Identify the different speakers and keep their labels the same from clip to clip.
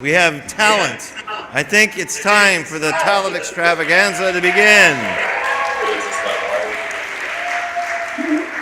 Speaker 1: We have talent. I think it's time for the talent extravaganza to begin.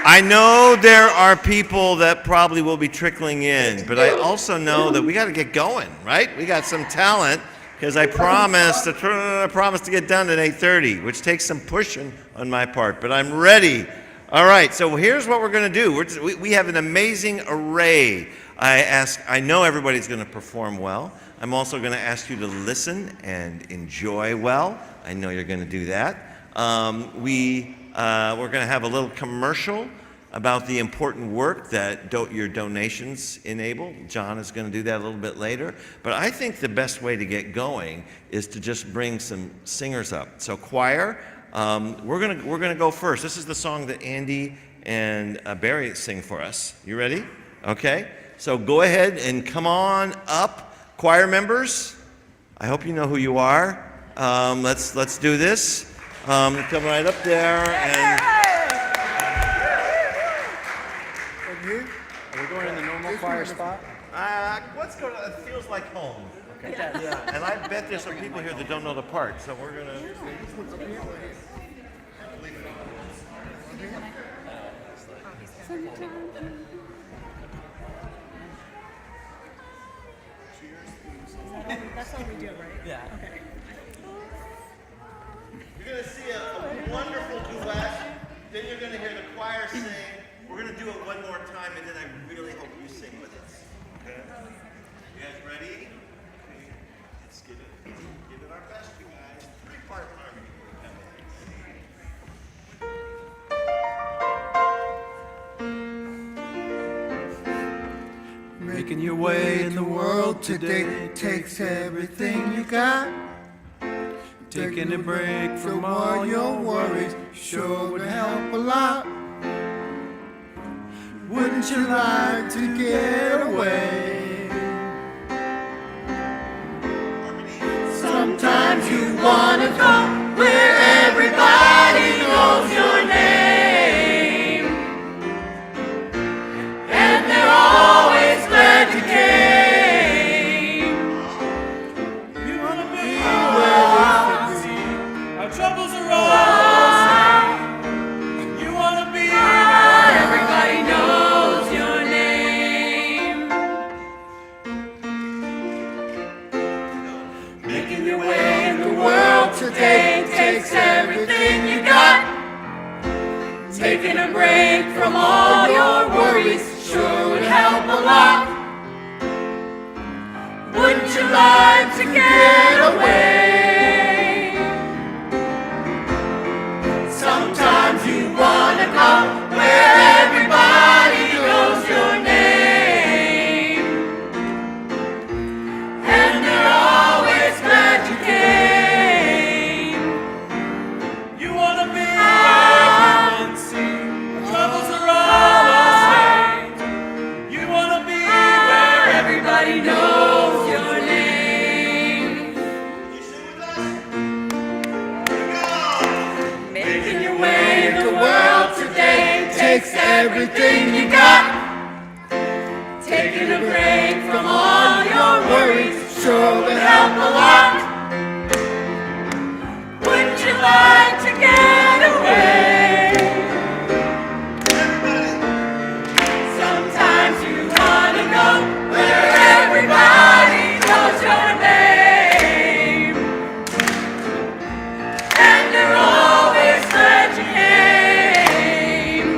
Speaker 1: I know there are people that probably will be trickling in, but I also know that we got to get going, right? We got some talent because I promised to get done at 8:30, which takes some pushing on my part, but I'm ready. All right, so here's what we're going to do. We have an amazing array. I know everybody's going to perform well. I'm also going to ask you to listen and enjoy well. I know you're going to do that. We're going to have a little commercial about the important work that your donations enable. John is going to do that a little bit later. But I think the best way to get going is to just bring some singers up. So choir, we're going to go first. This is the song that Andy and Barry sing for us. You ready? Okay. So go ahead and come on up. Choir members, I hope you know who you are. Let's do this. Come right up there. And
Speaker 2: Are we going in the normal choir spot?
Speaker 1: let's go to, it feels like home. Okay. Yeah. And I bet there's some people here that don't know the part, so we're gonna.
Speaker 3: That's how we do it, right?
Speaker 2: Yeah.
Speaker 3: Okay.
Speaker 1: You're going to see a wonderful duet. Then you're going to hear the choir sing. We're going to do it one more time, and then I really hope you sing with us. Okay? You guys ready? Okay. Let's give it our best, you guys. Three-part harmony.
Speaker 4: Making your way in the world today takes everything you got. Taking a break from all your worries sure would help a lot. Wouldn't you like to get away? Sometimes you wanna go where everybody knows your name, and they're always glad you came. You wanna be where our troubles are all. You wanna be where everybody knows your name. Making your way in the world today takes everything you got. Taking a break from all your worries sure would help a lot. Wouldn't you like to get away? Sometimes you wanna go where everybody knows your name, and they're always glad you came. You wanna be where everyone sees troubles are all the same. You wanna be where everybody knows your name.
Speaker 1: You sing with us? Here we go.
Speaker 4: Making your way in the world today takes everything you got. Taking a break from all your worries sure would help a lot. Wouldn't you like to get away? Sometimes you wanna go where everybody knows your name, and they're always glad you came.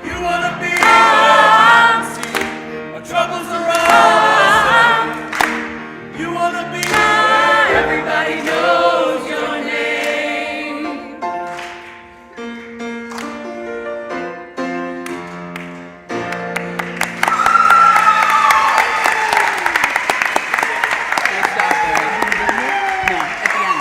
Speaker 4: You wanna be where our troubles are all. You wanna be where everybody knows your name.
Speaker 3: Nice job, Barry. No, at the end.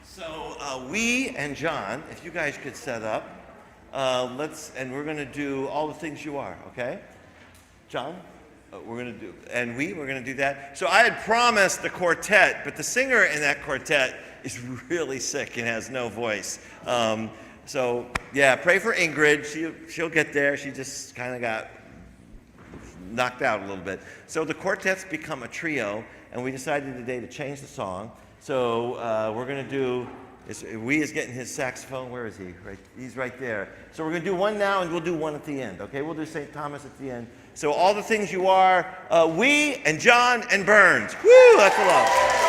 Speaker 1: So we and John, if you guys could set up, and we're going to do all the things you are, okay? John, we're going to do, and we're going to do that. So I had promised the quartet, but the singer in that quartet is really sick and has no voice. So yeah, pray for Ingrid. She'll get there. She just kind of got knocked out a little bit. So the quartet's become a trio, and we decided today to change the song. So we're going to do, We is getting his saxophone. Where is he? Right, he's right there. So we're going to do one now, and we'll do one at the end, okay? We'll do St. Thomas at the end. So all the things you are, we and John and Burns. Woo, that's a love.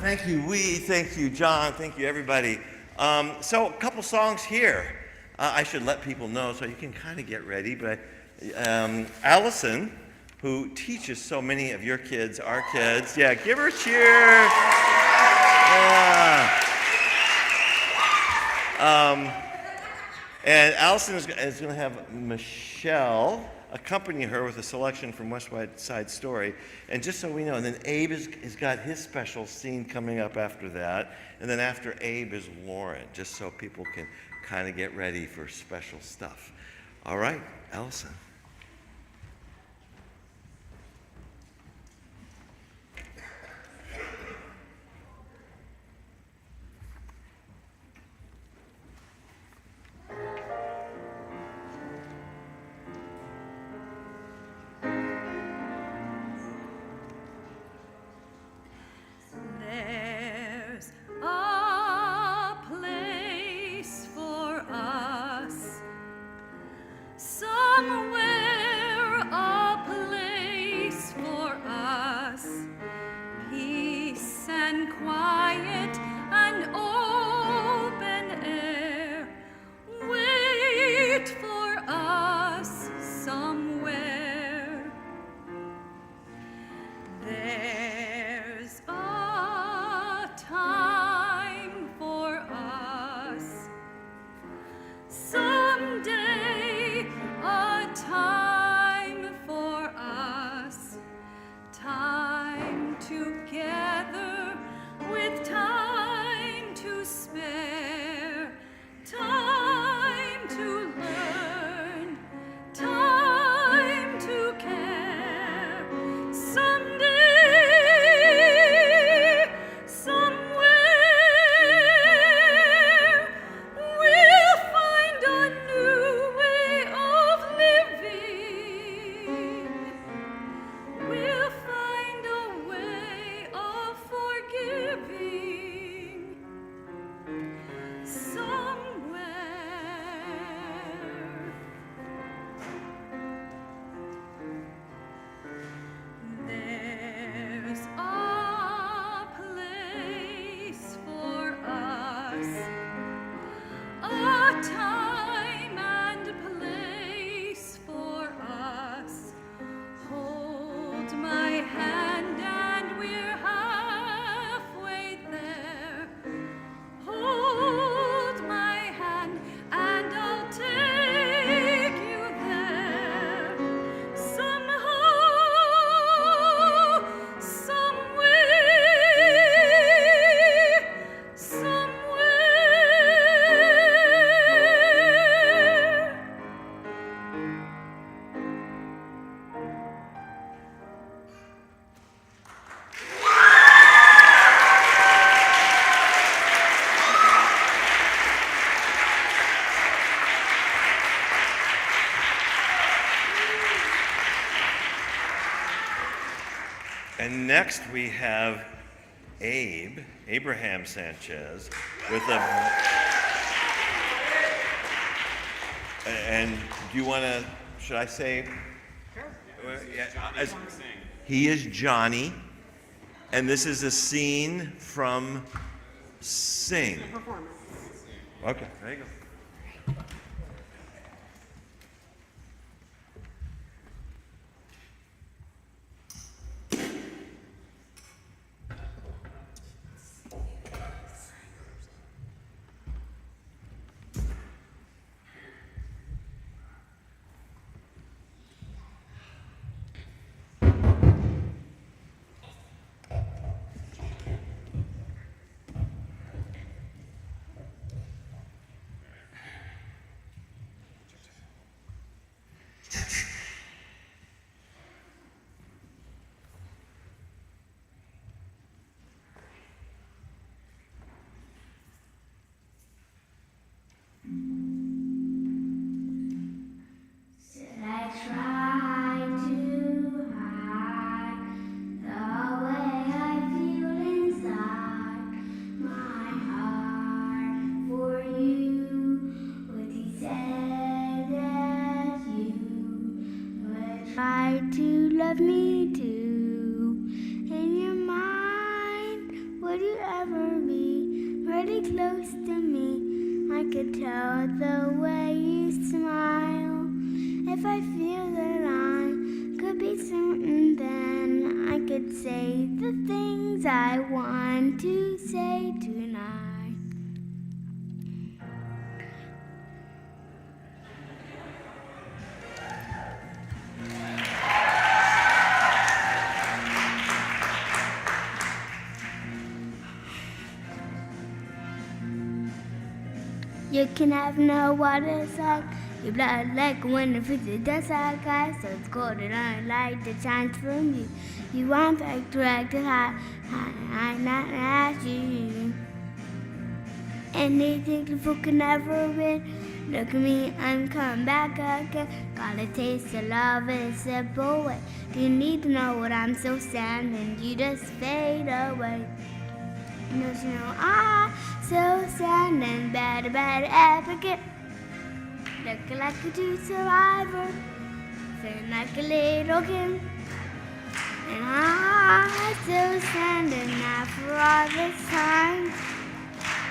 Speaker 1: Thank you, thank you, John, thank you, everybody. So a couple songs here. I should let people know so you can kind of get ready, but Allison, who teaches so many of your kids, our kids, yeah, give her a cheer. Yeah. And Allison is going to have Michelle accompany her with a selection from West Side Story. And just so we know, and then Abe has got his special scene coming up after that. And then after Abe is Lauren, just so people can kind of get ready for special stuff. All right, Allison.
Speaker 4: There's a place for us, somewhere a place for us, peace and quiet and open air, wait for us somewhere. There's a time for us, someday a time for us, time together with time to spare, time to learn, time to care. Someday, somewhere, we'll find a new way of living. We'll find a way of forgiving. Somewhere. There's a place for us, a time and place for us. Hold my hand and we're halfway there. Hold my hand and I'll take you there. Somehow, someway, somewhere.
Speaker 1: And next we have Abraham Sanchez, with a. And do you want to? Should I say? Sure. He is Johnny, and this is a scene from Sing. Okay, there you go.
Speaker 5: Should I try to hide the way I feel inside my heart for you? Would he say that you would try to love me too? In your mind, would you ever be pretty close to me? I could tell the way you smile. If I feel that I could be certain, then I could say the things I want to say tonight. You can have no water like your blood like when it freezes dust like ice. So it's cold and unlight that shines from you. You want back directed high, not at you. Anything the fool can never win. Look at me, I'm coming back again. Got a taste of love in a simple way. Do you need to know what I'm so sad and you just fade away? Don't you know I'm so sad and bad advocate. Looking like a true survivor, feeling like a little kid. And I'm still standing now for all this time,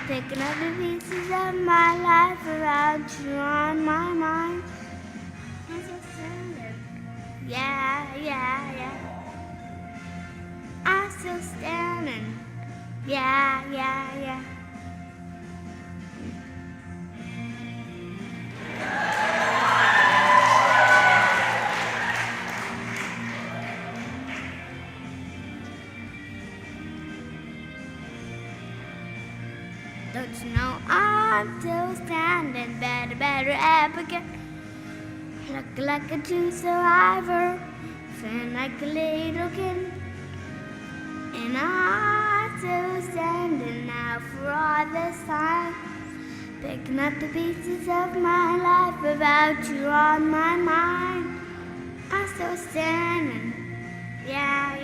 Speaker 5: picking up the pieces of my life without you on my mind. I'm still standing, yeah. I'm still standing. Yeah. Don't you know I'm still standing, better advocate. Looking like a true survivor, feeling like a little kid. And I'm still standing now for all this time, picking up the pieces of my life without you on my mind. I'm still standing, yeah.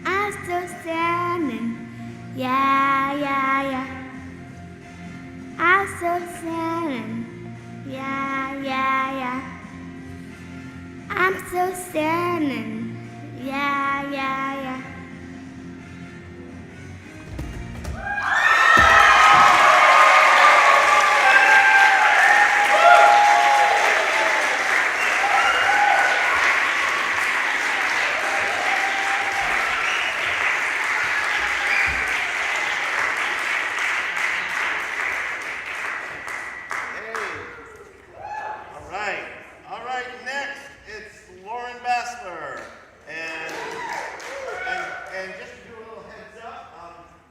Speaker 5: I'm still standing, yeah. I'm still standing, yeah. I'm still standing, yeah.
Speaker 1: All right, next it's Lauren Bassler. And just to do a little heads up,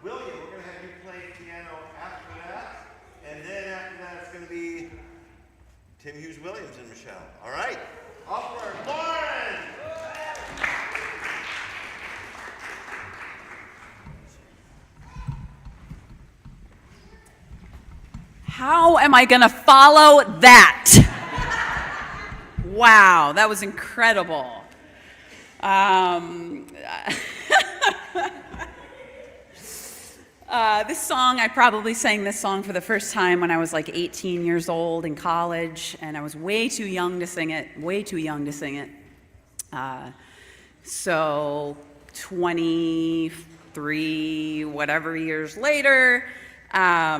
Speaker 1: William, we're going to have you play piano after that. And then after that, it's going to be Tim Hughes Williams and Michelle. All right, off for Lauren!
Speaker 3: How am I going to follow that? Wow, that was incredible. This song, I probably sang this song for the first time when I was like 18 years old in college, and I was way too young to sing it, So 23, whatever years later, I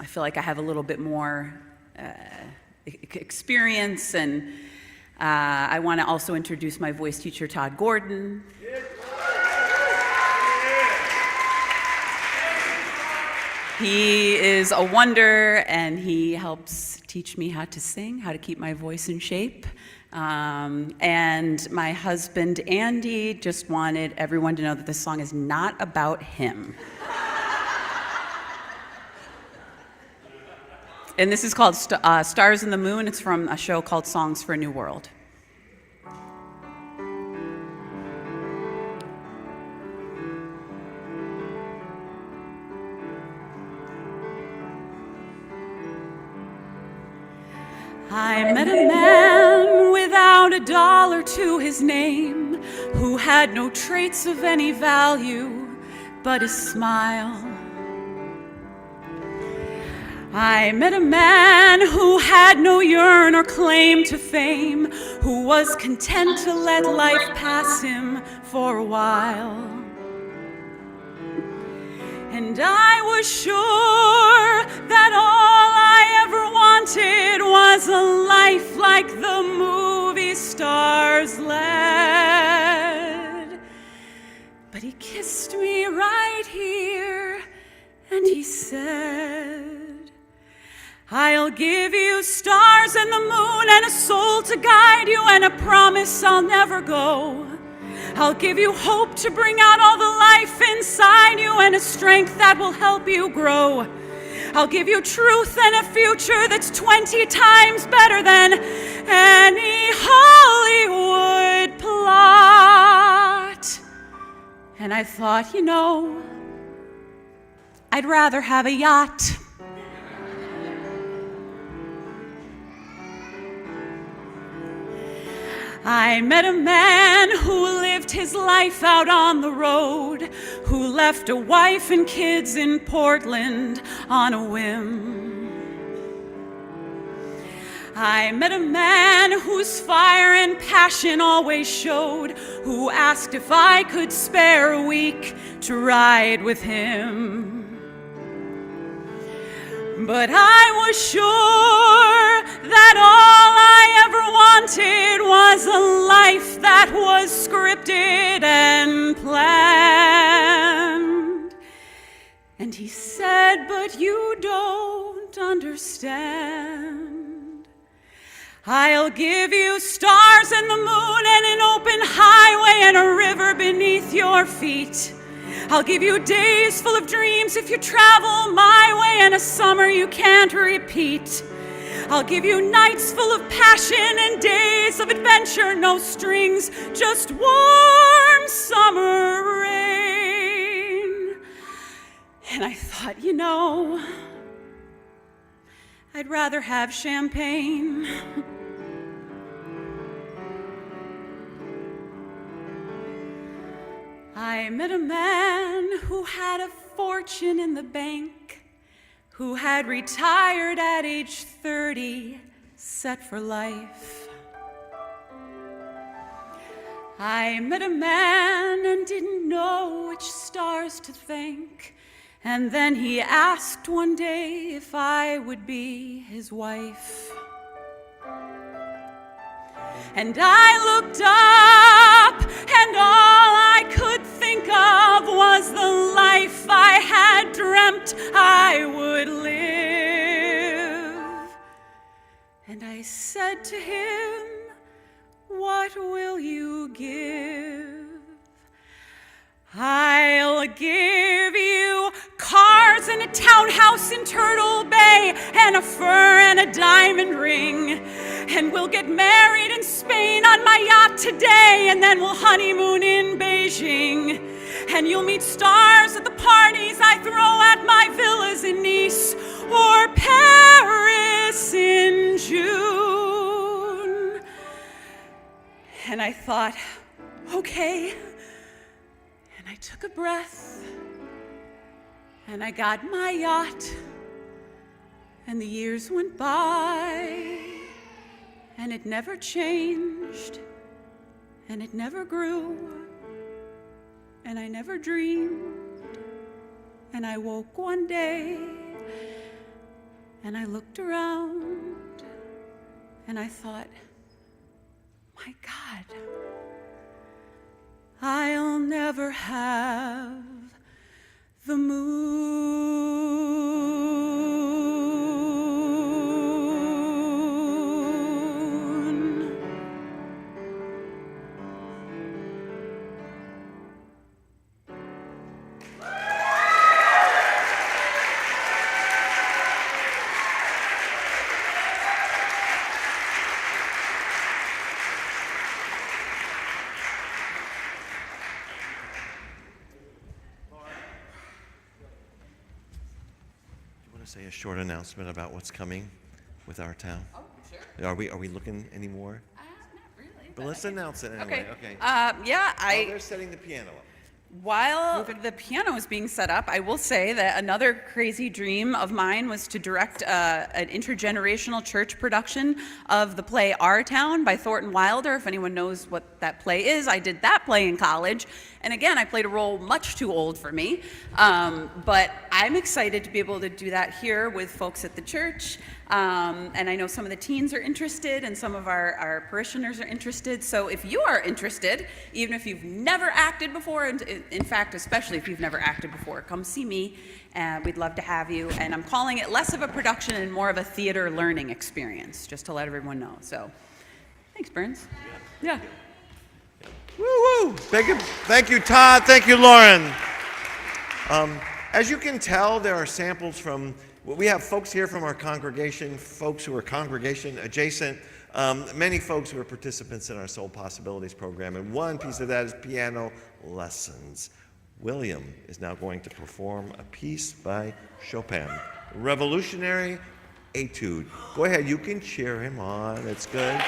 Speaker 3: feel like I have a little bit more experience, and I want to also introduce my voice teacher, Todd Gordon. He is a wonder, and he helps teach me how to sing, how to keep my voice in shape. And my husband, Andy, just wanted everyone to know that this song is not about him. And this is called Stars in the Moon. It's from a show called Songs for a New World. I met a man without a dollar to his name, who had no traits of any value but his smile. I met a man who had no yearn or claim to fame, who was content to let life pass him for a while. And I was sure that all I ever wanted was a life like the movie stars led. But he kissed me right here, and he said, I'll give you stars and the moon and a soul to guide you and a promise I'll never go. I'll give you hope to bring out all the life inside you and a strength that will help you grow. I'll give you truth and a future that's 20 times better than any Hollywood plot. And I thought, you know, I'd rather have a yacht. I met a man who lived his life out on the road, who left a wife and kids in Portland on a whim. I met a man whose fire and passion always showed, who asked if I could spare a week to ride with him. But I was sure that all I ever wanted was a life that was scripted and planned. And he said, but you don't understand. I'll give you stars and the moon and an open highway and a river beneath your feet. I'll give you days full of dreams if you travel my way and a summer you can't repeat. I'll give you nights full of passion and days of adventure, no strings, just warm summer rain. And I thought, you know, I'd rather have champagne. I met a man who had a fortune in the bank, who had retired at age 30, set for life. I met a man and didn't know which stars to thank, and then he asked one day if I would be his wife. And I looked up, and all I could think of was the life I had dreamt I would live. And I said to him, what will you give? I'll give you cars and a townhouse in Turtle Bay and a fur and a diamond ring. And we'll get married in Spain on my yacht today, and then we'll honeymoon in Beijing. And you'll meet stars at the parties I throw at my villas in Nice or Paris in June. And I thought, okay. And I took a breath, and I got my yacht, and the years went by, and it never changed, and it never grew, and I never dreamed. And I woke one day, and I looked around, and I thought, my God, I'll never have the moon.
Speaker 1: Say a short announcement about what's coming with our town.
Speaker 6: Oh, sure.
Speaker 1: Are we looking anymore?
Speaker 6: Not really.
Speaker 1: But let's announce it anyway. Okay.
Speaker 6: Yeah,
Speaker 1: While they're setting the piano up.
Speaker 3: While the piano was being set up, I will say that another crazy dream of mine was to direct an intergenerational church production of the play Our Town by Thornton Wilder. If anyone knows what that play is, I did that play in college. And again, I played a role much too old for me. But I'm excited to be able to do that here with folks at the church. And I know some of the teens are interested and some of our parishioners are interested. So if you are interested, even if you've never acted before, and in fact, especially if you've never acted before, come see me. We'd love to have you. And I'm calling it less of a production and more of a theater learning experience, just to let everyone know. So thanks, Burns. Yeah.
Speaker 1: Woo-woo. Thank you, Todd. Thank you, Lauren. As you can tell, there are samples from, we have folks here from our congregation, folks who are congregation adjacent, many folks who are participants in our Soul Possibilities program, and one piece of that is piano lessons. William is now going to perform a piece by Chopin, Revolutionary Etude. Go ahead, you can cheer him on, it's good.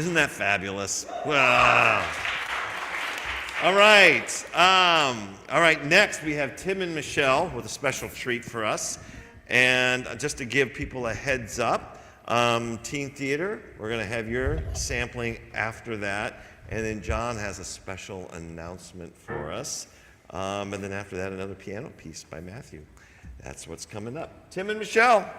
Speaker 1: Isn't that fabulous? Wow. All right. All right, next we have Tim and Michelle with a special treat for us. And just to give people a heads up, Teen Theater, we're going to have your sampling after that. And then John has a special announcement for us. And then after that, another piano piece by Matthew. That's what's coming up. Tim and Michelle.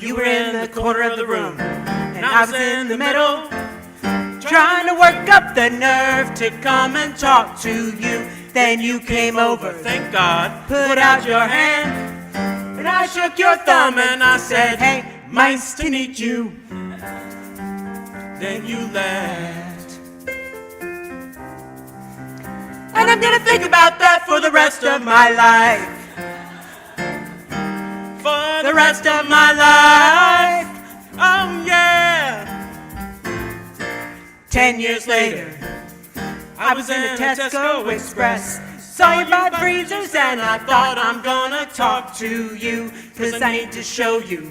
Speaker 6: You were in the corner of the room, and I was in the middle, trying to work up the nerve to come and talk to you. Then you came over, thank God, put out your hand, and I shook your thumb and I said, hey, nice to meet you. Then you left. And I'm gonna think about that for the rest of my life. For the rest of my life, oh yeah. 10 years later, I was in a Tesco Express. Saw you buy freezers and I thought I'm gonna talk to you, 'cause I need to show you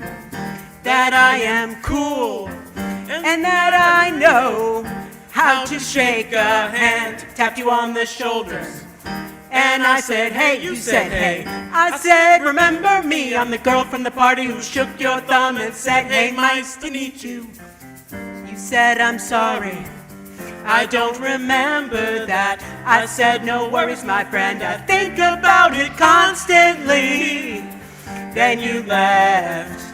Speaker 6: that I am cool and that I know how to shake a hand. Tapped you on the shoulders and I said, hey, you said, hey. I said, remember me, I'm the girl from the party who shook your thumb and said, hey, nice to meet you. You said, I'm sorry, I don't remember that. I said, no worries, my friend, I think about it constantly. Then you left.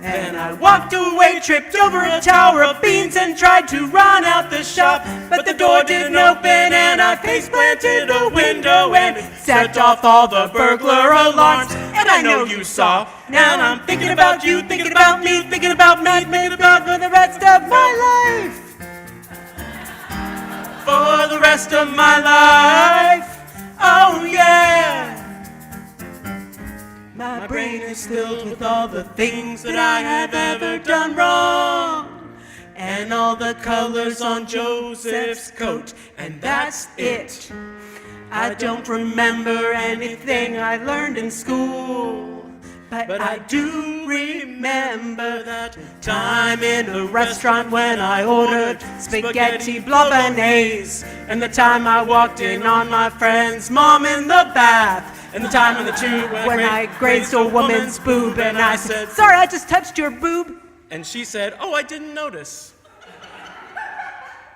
Speaker 6: And I walked away, tripped over a tower of beans and tried to run out the shop. But the door didn't open and I face planted a window and set off all the burglar alarms. And I know you saw. Now I'm thinking about you, thinking about me, thinking about me, thinking about for the rest of my life. For the rest of my life, oh yeah. My brain is filled with all the things that I have ever done wrong, and all the colors on Joseph's coat, and that's it. I don't remember anything I learned in school, but I do remember that time in a restaurant when I ordered spaghetti bolognese, and the time I walked in on my friend's mom in the bath, and the time on the tube when I grazed a woman's boob and I said, sorry, I just touched your boob. And she said, oh, I didn't notice.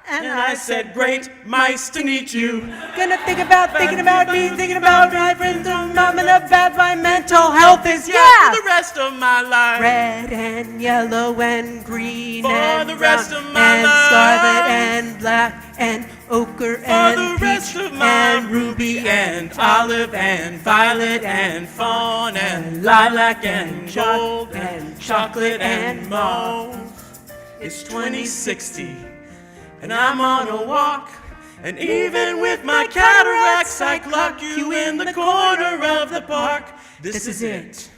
Speaker 6: And I said, great, nice to meet you. Gonna thinking about me, thinking about my friends, mom in the bath, my mental health is, yeah, for the rest of my life. Red and yellow and green for and the rest brown of my and life. Scarlet and black and ochre and peach and ruby and olive and violet and fawn and lilac and gold and chocolate and mauve. It's 2060 and I'm on a walk, and even with my cataracts I clock you in the corner of the park. This is it,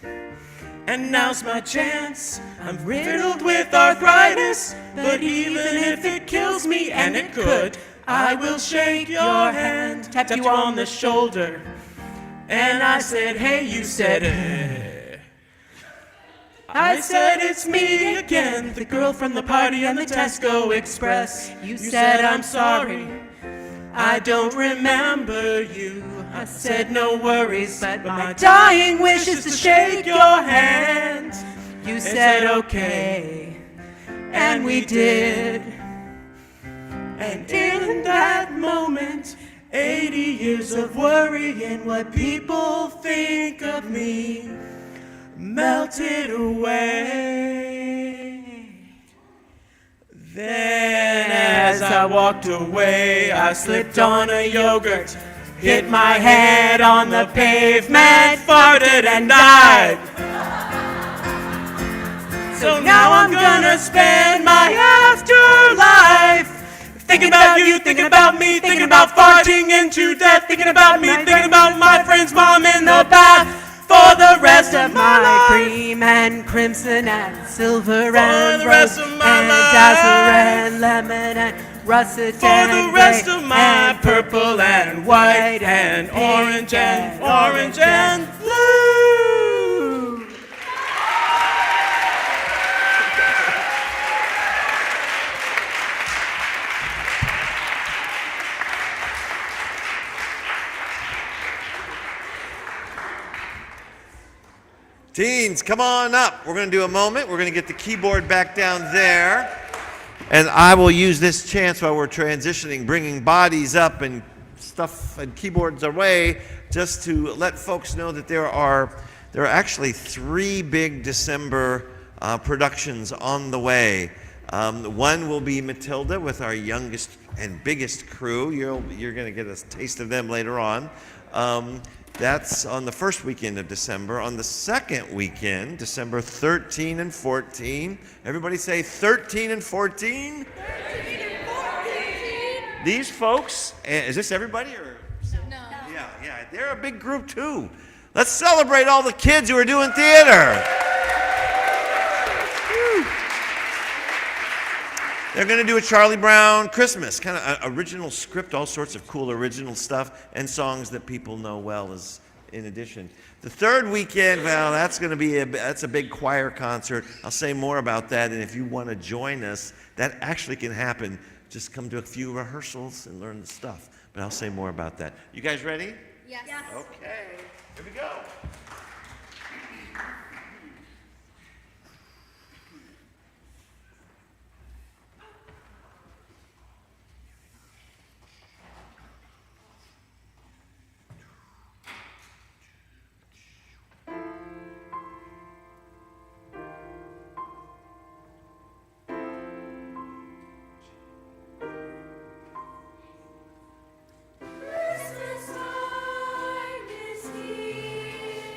Speaker 6: and now's my chance. I'm riddled with arthritis, but even if it kills me, and it could, I will shake your hand, tap you on the shoulder, and I said, hey, you said, hey. I said, it's me again, the girl from the party on the Tesco Express. You said, I'm sorry, I don't remember you. I said, no worries, but my dying wish is to shake your hand. You said, okay, and we did. And in that moment, 80 years of worrying what people think of me melted away. Then as I walked away, I slipped on a yogurt, hit my head on the pavement, farted and died. So now I'm gonna spend my afterlife thinking about you, thinking about me, thinking about farting into death, thinking about me, thinking about my friend's mom in the bath. For the rest of my life, cream and crimson and silver and rose and dazzle and lemon and russet
Speaker 4: For
Speaker 6: and
Speaker 4: the rest
Speaker 6: gray
Speaker 4: of my
Speaker 6: and
Speaker 4: purple and white and orange and blue.
Speaker 1: Teens, come on up. We're going to do a moment. We're going to get the keyboard back down there. And I will use this chance while we're transitioning, bringing bodies up and stuff and keyboards away, just to let folks know that there are actually 3 big December productions on the way. One will be Matilda with our youngest and biggest crew. You're going to get a taste of them later on. That's on the first weekend of December. On the second weekend, December 13 and 14. Everybody say 13 and 14?
Speaker 5: 13 and 14.
Speaker 1: These folks, is this everybody or?
Speaker 5: No.
Speaker 1: Yeah, they're a big group too. Let's celebrate all the kids who are doing theater. They're going to do a Charlie Brown Christmas, kind of original script, all sorts of cool original stuff, and songs that people know well as in addition. The third weekend, well, that's going to be that's a big choir concert. I'll say more about that, and if you want to join us, that actually can happen. Just come to a few rehearsals and learn the stuff. But I'll say more about that. You guys ready?
Speaker 5: Yes.
Speaker 1: Okay, here we go.
Speaker 5: Christmas time is here.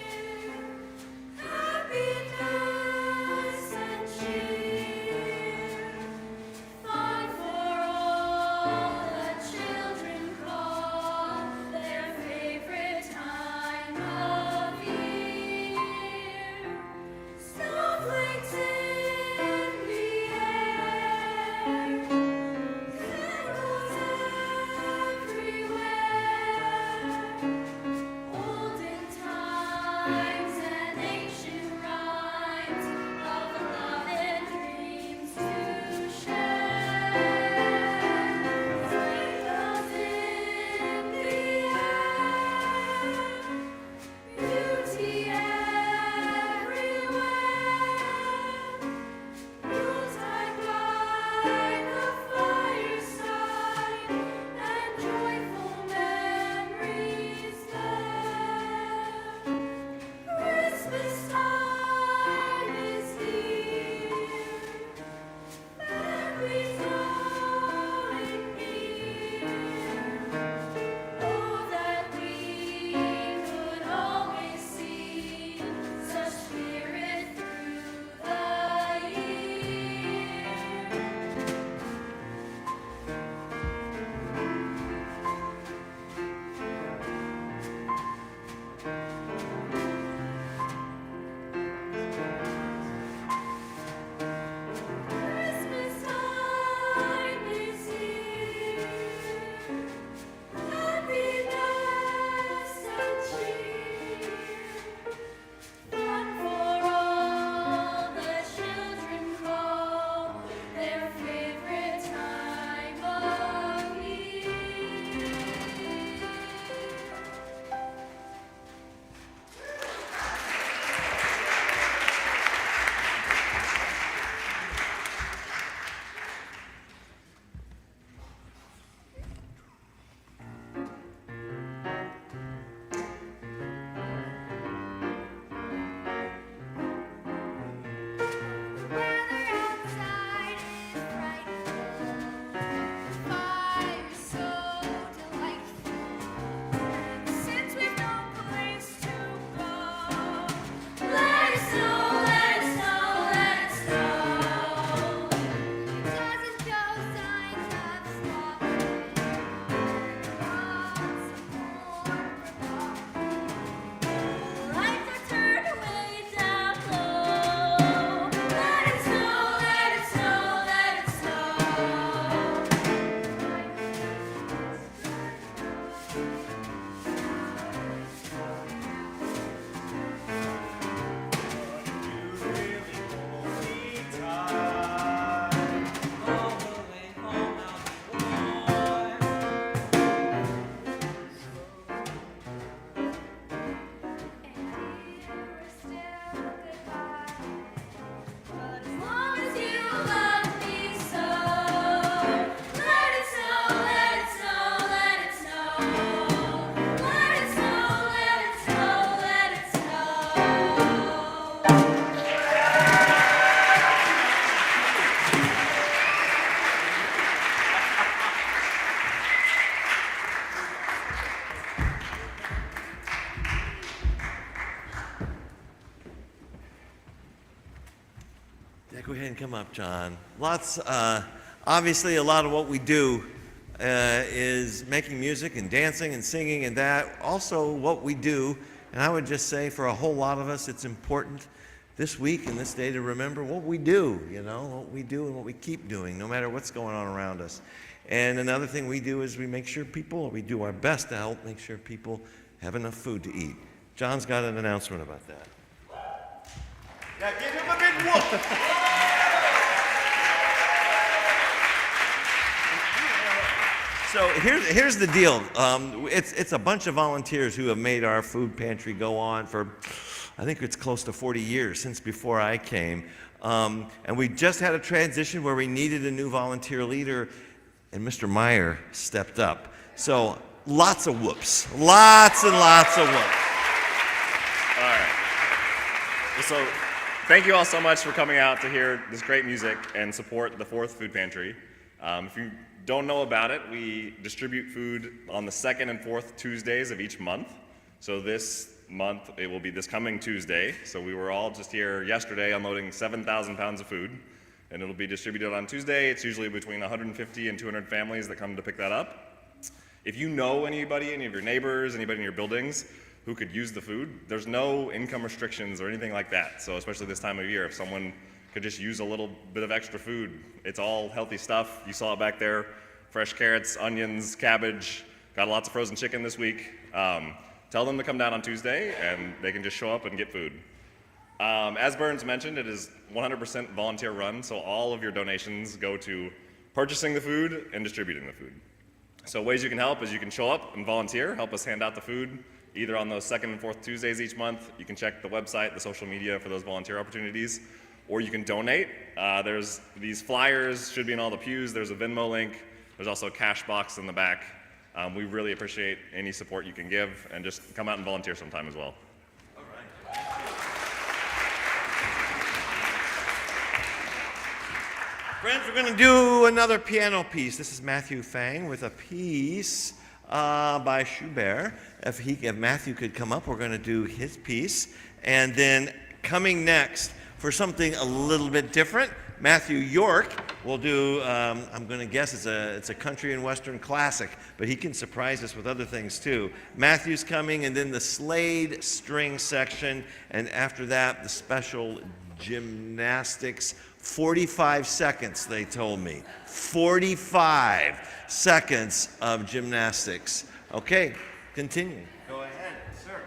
Speaker 4: love me so. Let it snow, let it snow, let it snow. Let it snow, let it snow, let it snow.
Speaker 1: Yeah, go ahead and come up, John. Obviously, a lot of what we do is making music and dancing and singing and that. Also, what we do, and I would just say for a whole lot of us, it's important this week and this day to remember what we do, what we do and what we keep doing, no matter what's going on around us. And another thing we do is we do our best to help make sure people have enough food to eat. John's got an announcement about that. Yeah, give him a big whoop. So here's the deal. It's a bunch of volunteers who have made our food pantry go on for, I think it's close to 40 years, since before I came. And we just had a transition where we needed a new volunteer leader, and Mr. Meyer stepped up. So lots of whoops. Lots and lots of whoops.
Speaker 7: All right. So thank you all so much for coming out to hear this great music and support the Fourth Food Pantry. If you don't know about it, we distribute food on the second and fourth Tuesdays of each month. So this month, it will be this coming Tuesday. So we were all just here yesterday unloading 7,000 pounds of food, and it'll be distributed on Tuesday. It's usually between 150 and 200 families that come to pick that up. If you know anybody, any of your neighbors, anybody in your buildings who could use the food, there's no income restrictions or anything like that. So especially this time of year, if someone could just use a little bit of extra food, it's all healthy stuff. You saw it back there, fresh carrots, onions, cabbage, got lots of frozen chicken this week. Tell them to come down on Tuesday and they can just show up and get food. As Burns mentioned, it is 100% volunteer run, so all of your donations go to purchasing the food and distributing the food. So ways you can help is you can show up and volunteer, help us hand out the food, either on those second and fourth Tuesdays each month. You can check the website, the social media for those volunteer opportunities, or you can donate. There's these flyers, should be in all the pews. There's a Venmo link. There's also a cash box in the back. We really appreciate any support you can give, and just come out and volunteer sometime as well.
Speaker 1: All right. Friends, we're going to do another piano piece. This is Matthew Fang with a piece by Schubert. If Matthew could come up, we're going to do his piece. And then coming next, for something a little bit different, Matthew York will do, I'm going to guess it's a country and western classic, but he can surprise us with other things too. Matthew's coming, and then the Slade string section, and after that, the special gymnastics. 45 seconds, they told me. 45 seconds of gymnastics. Okay, continue. Go ahead, sir.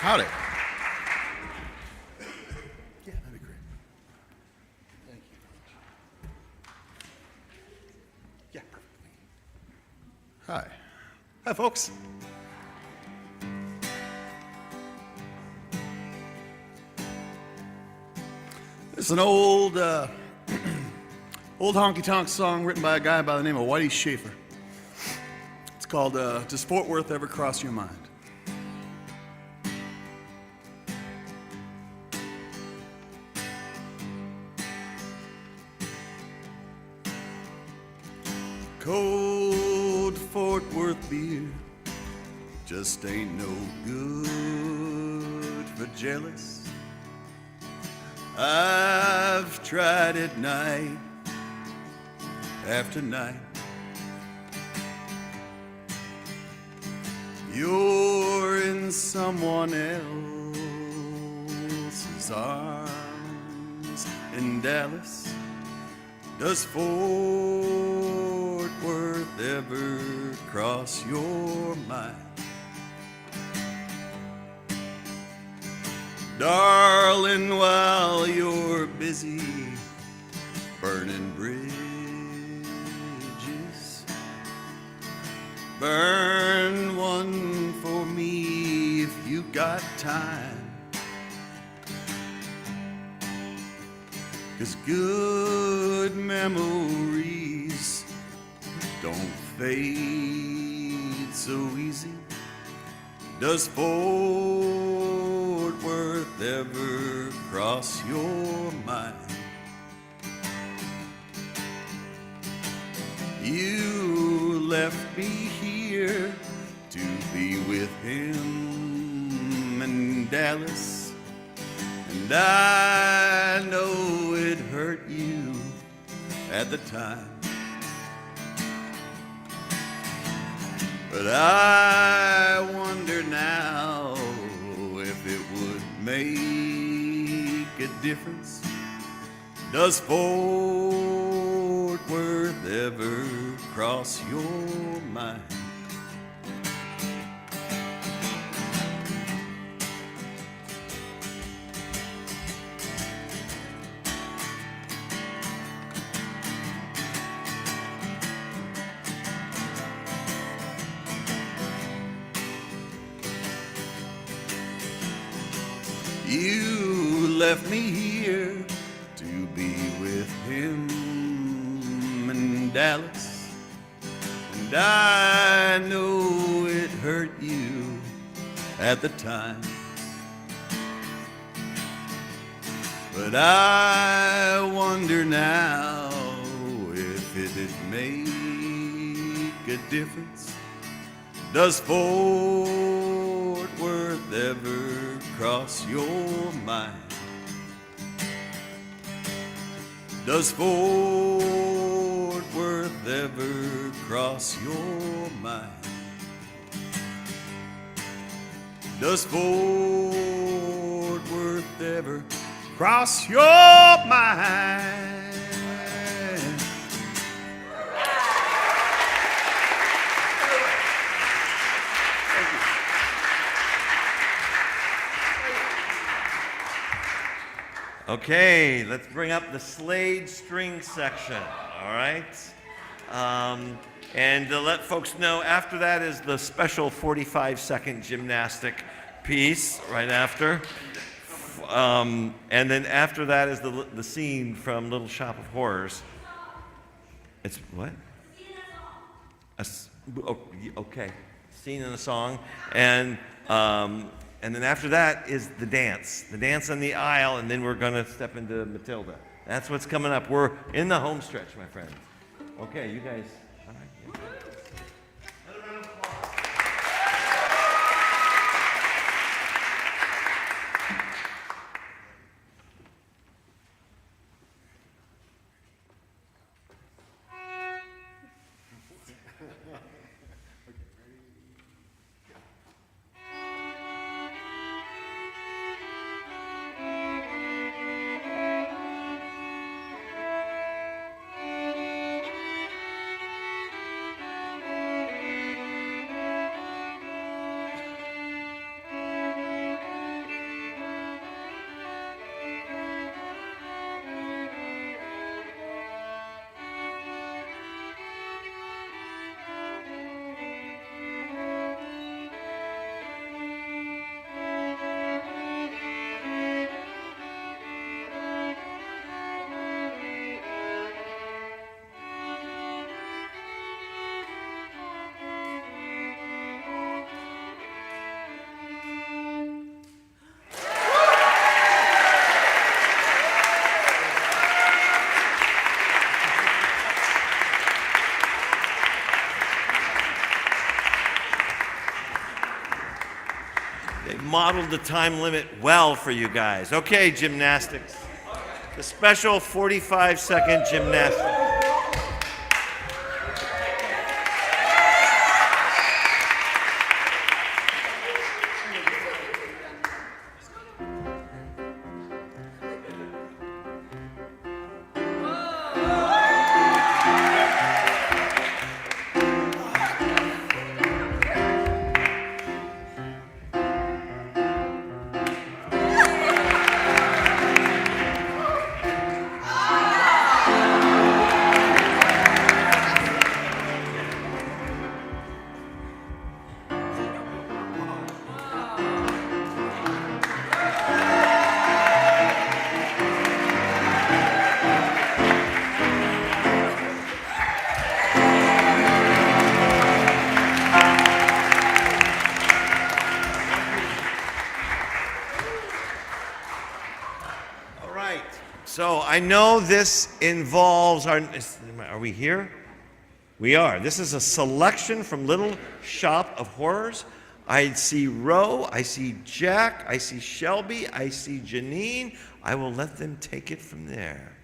Speaker 8: Howdy. Yeah, that'd be great. Thank you. Yeah, perfect. Hi. Hi, folks. It's an old, old honky-tonk song written by a guy by the name of Whitey Schaefer. It's called, Does Fort Worth Ever Cross Your Mind? Cold Fort Worth beer just ain't no good for jealous. I've tried it night after night. You're in someone else's arms in Dallas. Does Fort Worth ever cross your mind? Darling, while you're busy burning bridges, burn one for me if you got time. 'Cause good memories don't fade so easy. Does Fort Worth ever cross your mind? You left me here to be with him in Dallas, and I know it hurt you at the time. But I wonder now if it would make a difference. Does Fort Worth ever cross your mind? You left me here to be with him in Dallas, and I know it hurt you at the time. But I wonder now if it'd make a difference. Does Fort Worth ever cross your mind? Does Fort Worth ever cross your mind? Does Fort Worth ever cross your mind?
Speaker 1: Okay, let's bring up the Slade string section, all right? And to let folks know, after that is the special 45-second gymnastic piece right after. And then after that is the scene from Little Shop of Horrors. It's what? Okay, scene in a song. And then after that is the dance on the aisle, and then we're going to step into Matilda. That's what's coming up. We're in the home stretch, my friends. Okay, you guys. All right. Another round of applause. They modeled the time limit well for you guys. Okay, gymnastics. The special 45-second gymnastics. So I know this involves our, are we here? We are. This is a selection from Little Shop of Horrors. I see Ro, I see Jack, I see Shelby, I see Janine. I will let them take it from there.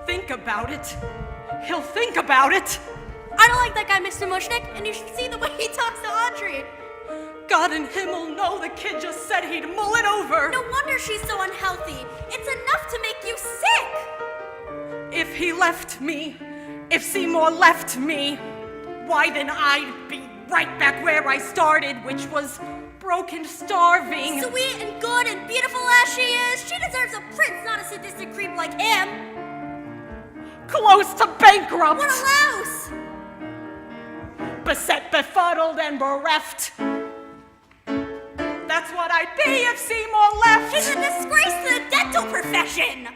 Speaker 3: Think about it. He'll think about it.
Speaker 4: I don't like that guy, Mr. Mushnick, and you should see the way he talks to Audrey.
Speaker 3: God in himmel, no, the kid just said he'd mull it over.
Speaker 4: No wonder she's so unhealthy. It's enough to make you sick.
Speaker 3: If he left me, if Seymour left me, why then I'd be right back where I started, which was broke and starving.
Speaker 4: Sweet and good and beautiful as she is, she deserves a prince, not a sadistic creep like him.
Speaker 3: Close to bankrupt.
Speaker 4: What a louse!
Speaker 3: Beset, befuddled, and bereft. That's what I'd be if Seymour left.
Speaker 4: She's a disgrace to the dental profession.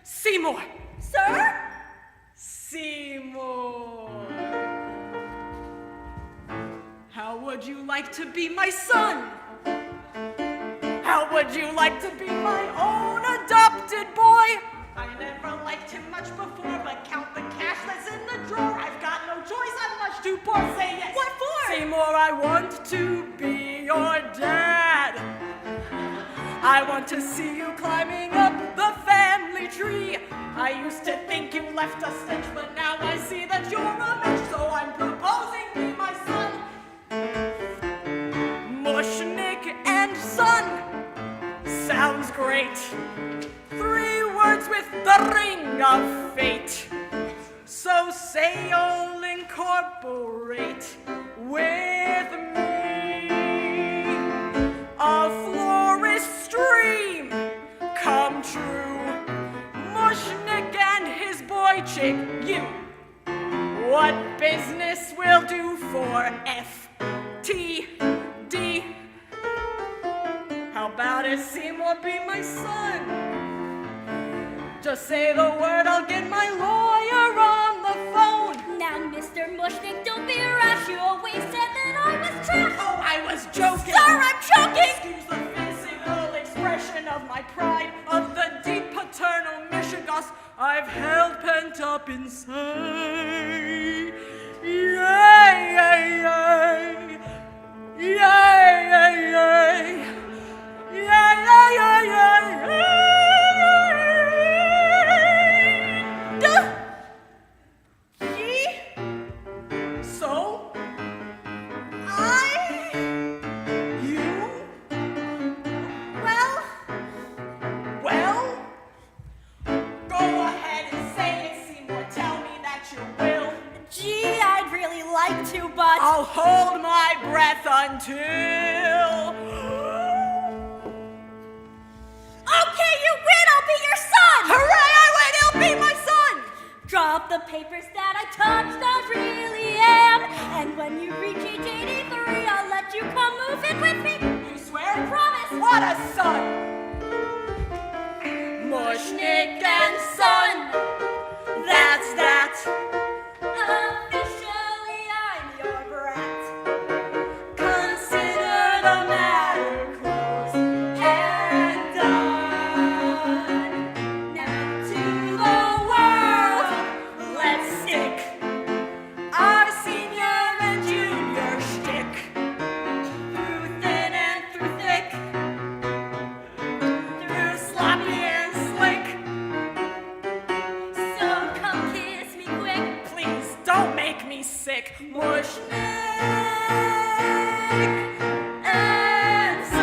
Speaker 3: Seymour.
Speaker 4: Sir?
Speaker 3: Seymour. How would you like to be my son? How would you like to be my own adopted boy? I never liked him much before, but count the cash that's in the drawer. I've got no choice, I'm much too poor. Say yes.
Speaker 4: What for?
Speaker 3: Seymour, I want to be your dad. I want to see you climbing up the family tree. I used to think you left a stench, but now I see that you're a match, so I'm proposing be my son. Mushnick and son. Sounds great. 3 words with the ring of fate. So say you'll incorporate with me. A florist's dream come true. Mushnick and his boy chick, you. What business will do for FTD? How about if Seymour be my son? Just say the word, I'll get my lawyer on the phone.
Speaker 4: Now, Mr.
Speaker 5: Mr. Mushnick, don't be rash. You always said that I was trash.
Speaker 6: Oh, I was joking.
Speaker 5: Sir, I'm joking.
Speaker 6: Excuse the physical expression of my pride, of the deep paternal mishigas I've held pent up inside. Yay, yay, yay. Yay, yay, yay. Yay, yay, yay, yay, yay. So? Well? Go ahead and say it, Seymour. Tell me that you will.
Speaker 5: Gee, I'd really like to, but
Speaker 6: I'll hold my breath until.
Speaker 5: okay, you win. I'll be your son.
Speaker 6: Hooray, I win! He'll be my son!
Speaker 5: Drop the papers that I touched, I really am. And when you reach age 83, I'll let you come move in with me.
Speaker 6: You swear?
Speaker 5: Promise.
Speaker 6: What a son! Mushnick and Son. That's that.
Speaker 5: Officially, I'm your brat.
Speaker 6: Consider the matter closed and done.
Speaker 5: Now to the world,
Speaker 6: Let's stick our senior and junior shtick through thin and through thick, through sloppy and slick.
Speaker 5: so come kiss me quick.
Speaker 6: Please don't make me sick. Mushnick and Son.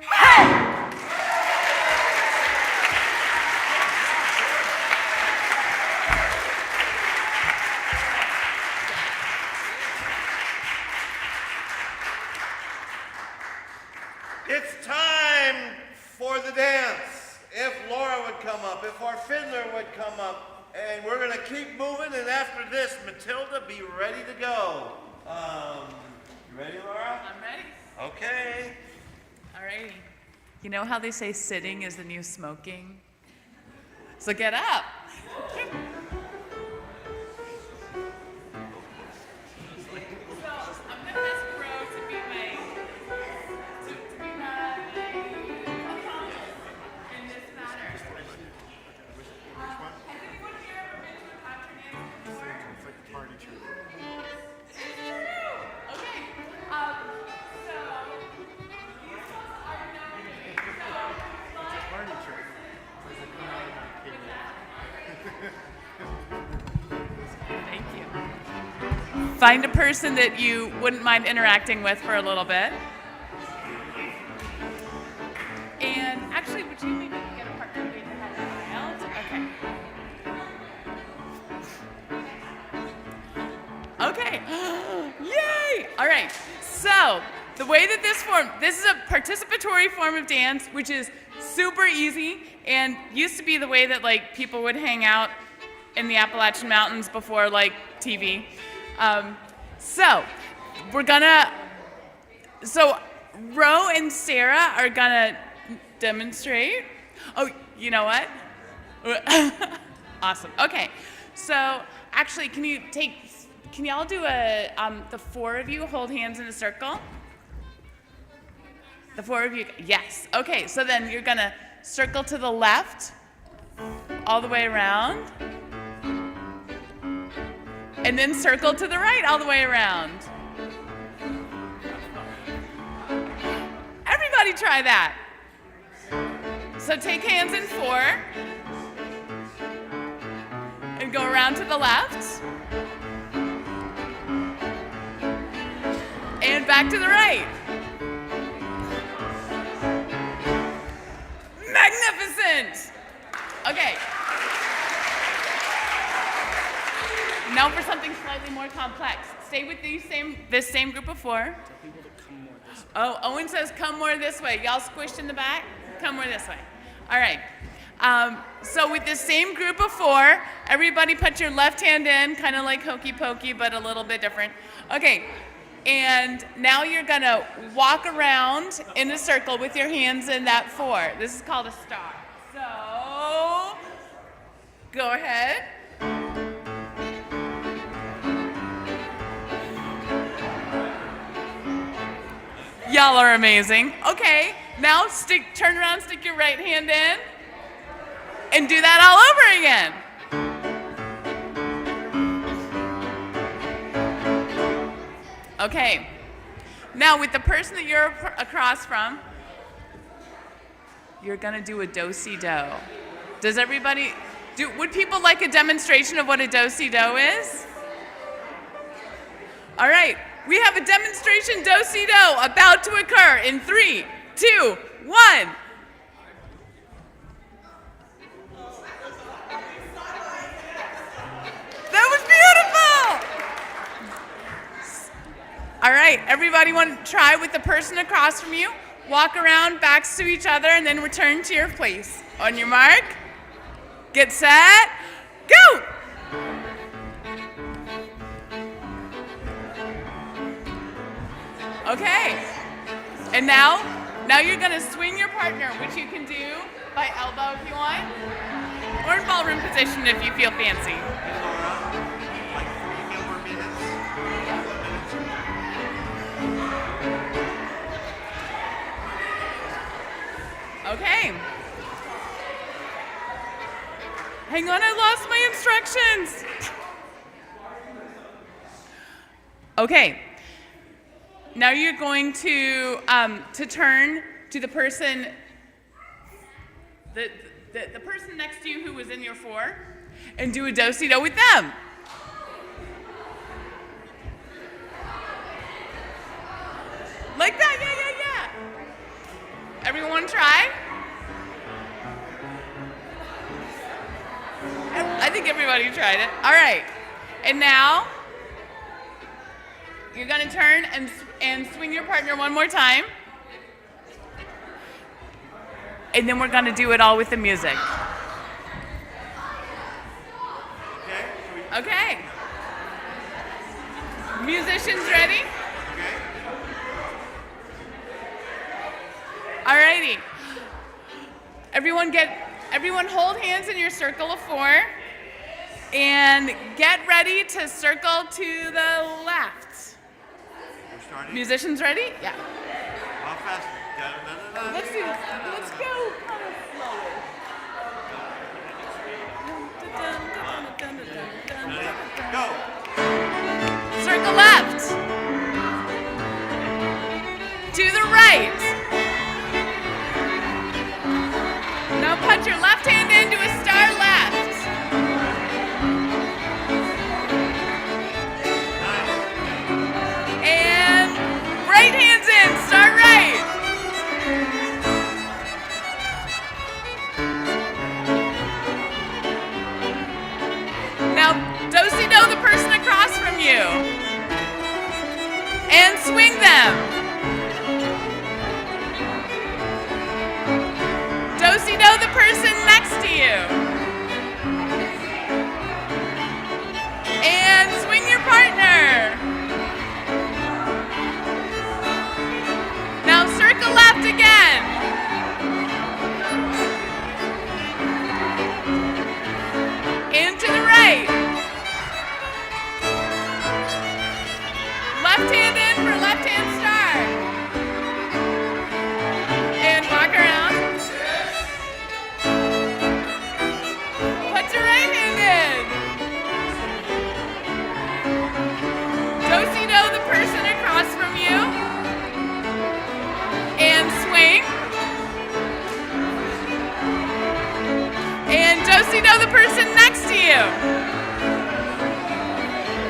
Speaker 6: Hey!
Speaker 1: It's time for the dance. If Laura would come up, if our fiddler would come up, and we're gonna keep moving. And after this, Matilda, be ready to go. You ready, Laura?
Speaker 9: I'm ready.
Speaker 1: Okay.
Speaker 9: Alrighty. You know how they say sitting is the new smoking? So get up. So I'm gonna ask Ro to be my opponent in this matter. Has anyone here ever been to a contra dance before? It's like a party trick. It's true. Okay. So these ones are known. Thank you. Find a person that you wouldn't mind interacting with for a little bit. And actually, would you maybe get a partner maybe to help me out? Okay. Okay. Yay! All right. So the way that this is a participatory form of dance, which is super easy and used to be the way that like people would hang out in the Appalachian Mountains before like TV. So Ro and Sarah are gonna demonstrate. Oh, you know what? Awesome. Okay. So actually, can y'all do the four of you hold hands in a circle? The four of you, yes. Okay, so then you're gonna circle to the left, all the way around, and then circle to the right, all the way around. Everybody try that. So take hands in four, and go around to the left, and back to the right. Magnificent! Okay. Now for something slightly more complex. Stay with this same group of four. Oh, Owen says come more this way. Y'all squished in the back? Come more this way. All right. So with this same group of four, everybody put your left hand in, kind of like hokey pokey, but a little bit different. Okay. And now you're gonna walk around in a circle with your hands in that four. This is called a star. So Go ahead. Y'all are amazing. Okay, now turn around, stick your right hand in, and do that all over again. Okay, now with the person that you're across from, you're gonna do a do-si-do. Does everybody, would people like a demonstration of what a do-si-do is? All right, we have a demonstration do-si-do about to occur in 3, 2, 1. That was beautiful! All right, everybody want to try with the person across from you? Walk around, backs to each other, and then return to your place. On your mark, get set, go! Okay, and now you're gonna swing your partner, which you can do by elbow if you want, or in ballroom position if you feel fancy. Okay. Hang on, I lost my instructions. Okay. Now you're going to turn to the person, the person next to you who was in your 4, and do a do-si-do with them. Like that, yeah. Everyone try? I think everybody tried it. All right, and now you're gonna turn and swing your partner one more time. And then we're gonna do it all with the music. Okay. Musicians ready? Alrighty. Everyone hold hands in your circle of 4 and get ready to circle to the left.
Speaker 1: We're starting?
Speaker 9: Musicians ready? Yeah.
Speaker 1: How fast?
Speaker 9: Let's do this. Let's go kind of slowly.
Speaker 1: Go.
Speaker 9: Circle left. To the right. Now put your left hand into a star left. And right hand's in, star right. Now do-si-do the person across from you. And swing them. Do-si-do the person next to you. And swing your partner. Now circle left again. And to the right. Left hand in for left hand star. And walk around. Put your right hand in. Do-si-do the person across from you. And swing. And do-si-do the person next to you.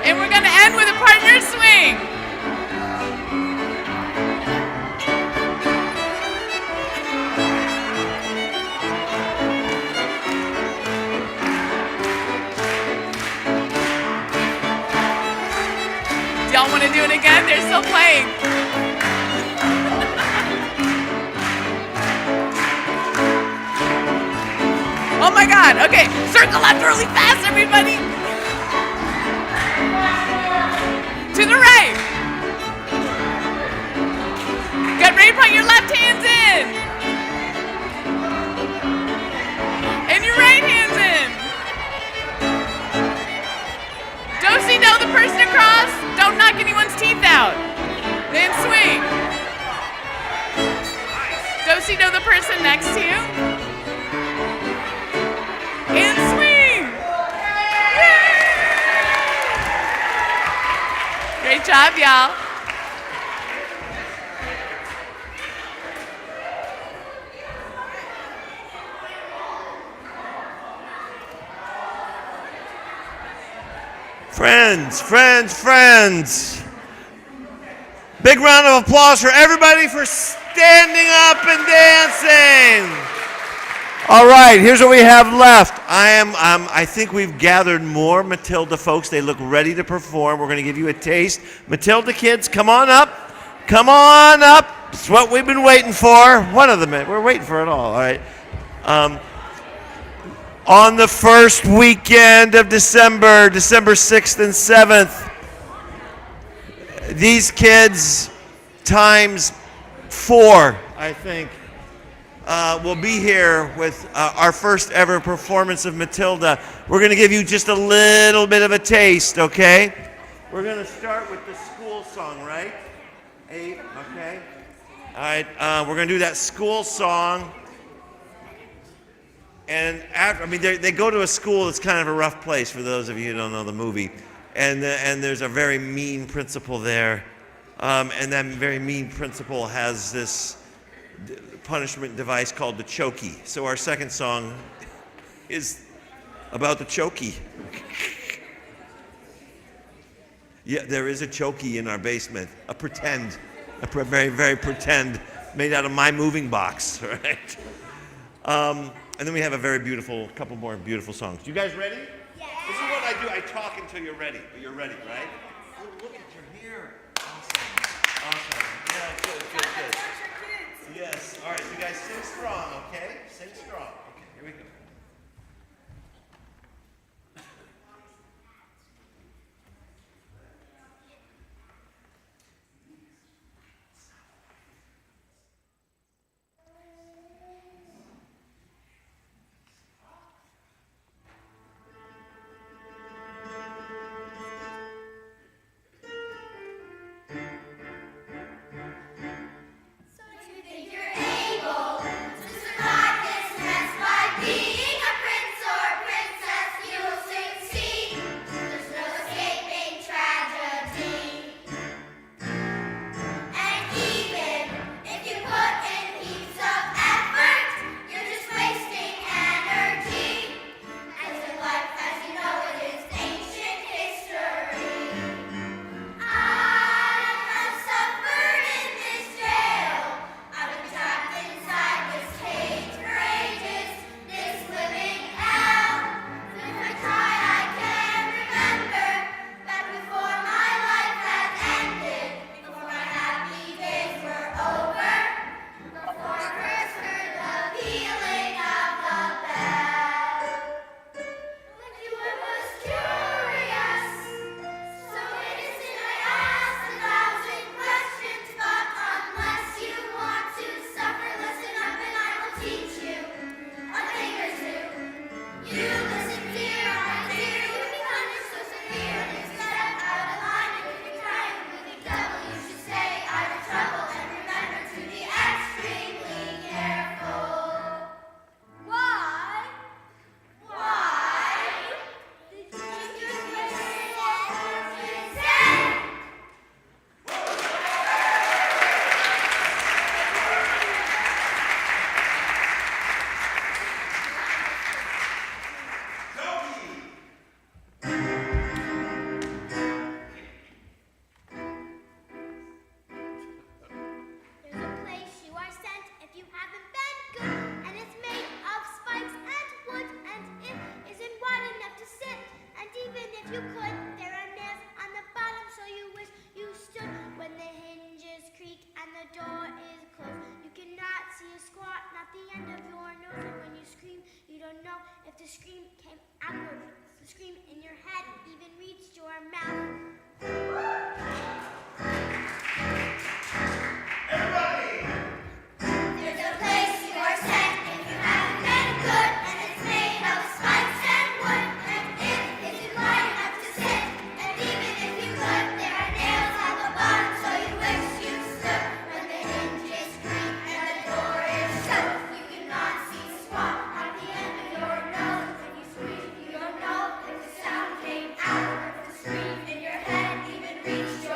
Speaker 9: And we're gonna end with a partner swing. Y'all want to do it again? They're still playing. Oh my God, okay, circle left really fast, everybody. To the right. Get ready to put your left hands in. And your right hands in. Good job, y'all.
Speaker 1: Friends, friends, friends. Big round of applause for everybody for standing up and dancing. All right, here's what we have left. I think we've gathered more Matilda folks. They look ready to perform. We're going to give you a taste. Matilda kids, come on up. Come on up. It's what we've been waiting for. One of them, we're waiting for it all right. On the first weekend of December 6th and 7th, these kids times 4, I think, will be here with our first ever performance of Matilda. We're going to give you just a little bit of a taste, okay? We're going to start with the school song, right? 8, okay? All right, we're going to do that school song. And after, they go to a school that's kind of a rough place for those of you who don't know the movie. And there's a very mean principal there. And that very mean principal has this punishment device called the chokey. So our second song is about the chokey. Yeah, there is a chokey in our basement, a very, very pretend, made out of my moving box, right? And then we have a couple more beautiful songs. You guys ready? Yeah. This is what I do. I talk until you're ready, but you're ready, right? Oh, look at your hair. Awesome. Yeah, good. Yes. All right, you guys sing strong, okay? Sing strong. Okay, here we go.
Speaker 5: The scream came outward. The scream in your head even reached your mouth. Everybody! There's a place you are sent if you haven't been good, and it's made of spikes and wood, and it isn't wide enough to sit, and even if you could, there are nails on the bottom, so you wish you stood when the hinges creak and the door is shut. You cannot see squat at the end of your nose. When you scream, you don't know if the sound came out or if the scream in your head even reached your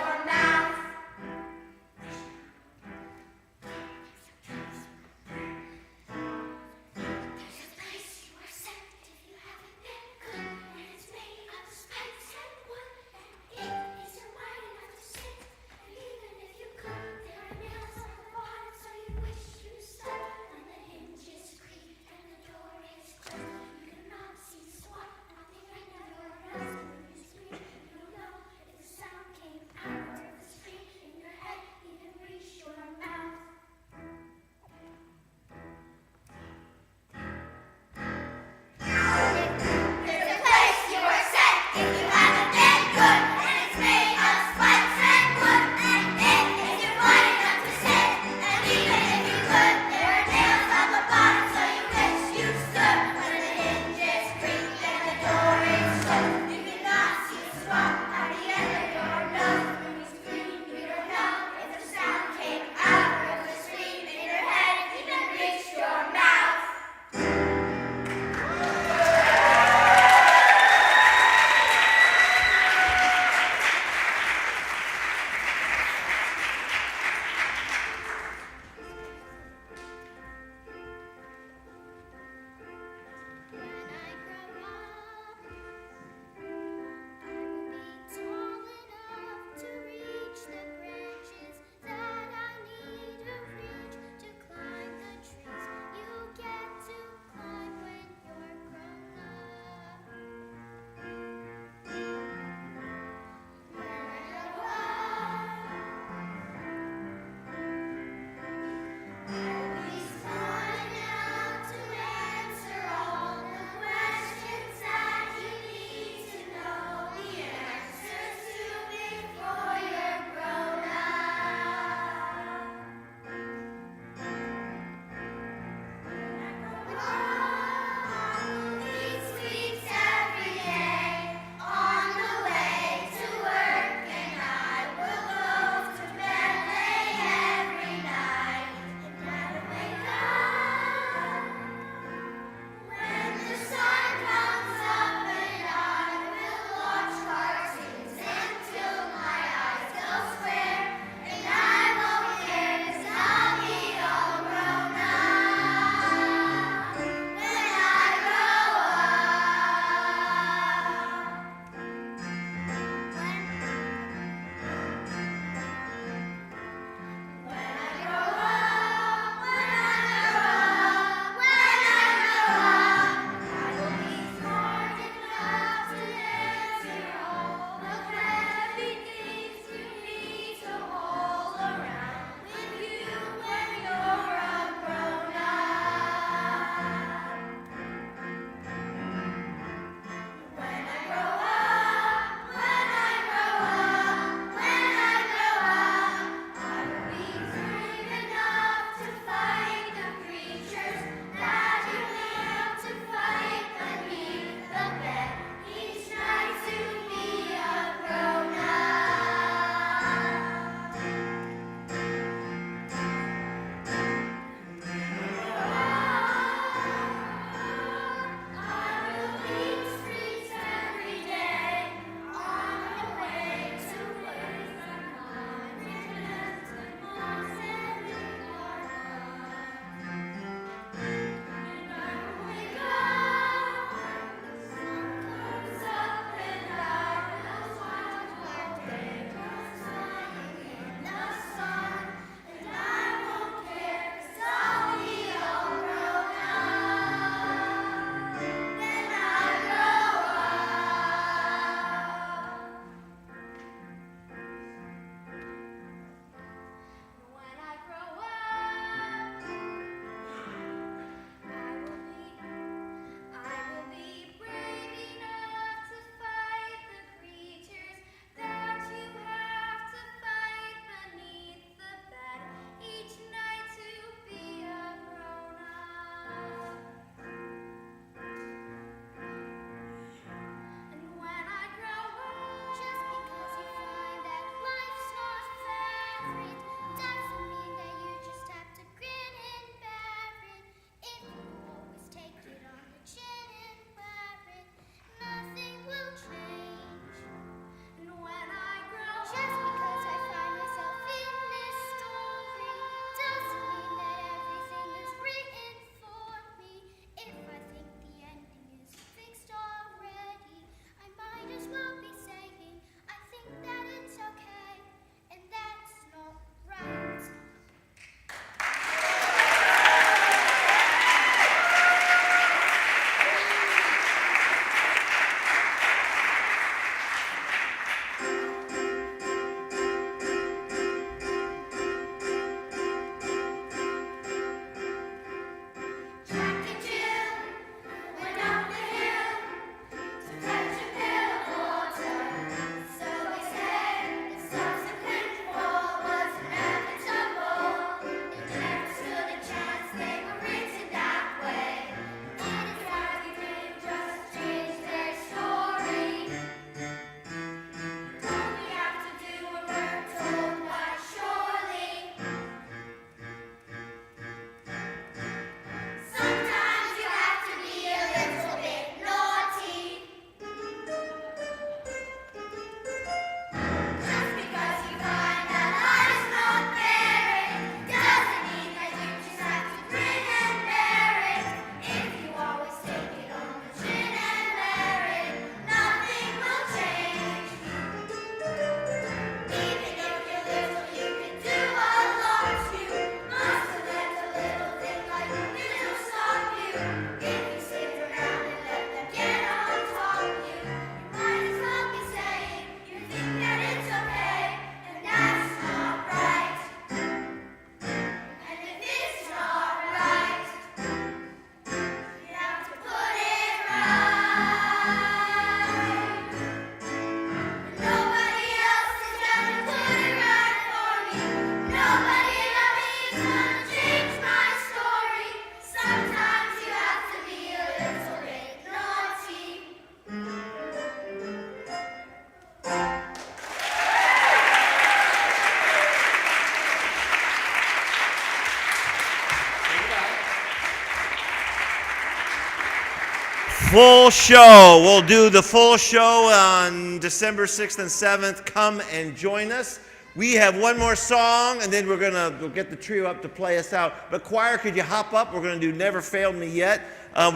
Speaker 1: full show. We'll do the full show on December 6th and 7th. Come and join us. We have one more song, and then we'll get the trio up to play us out. But choir, could you hop up? We're going to do Never Failed Me Yet.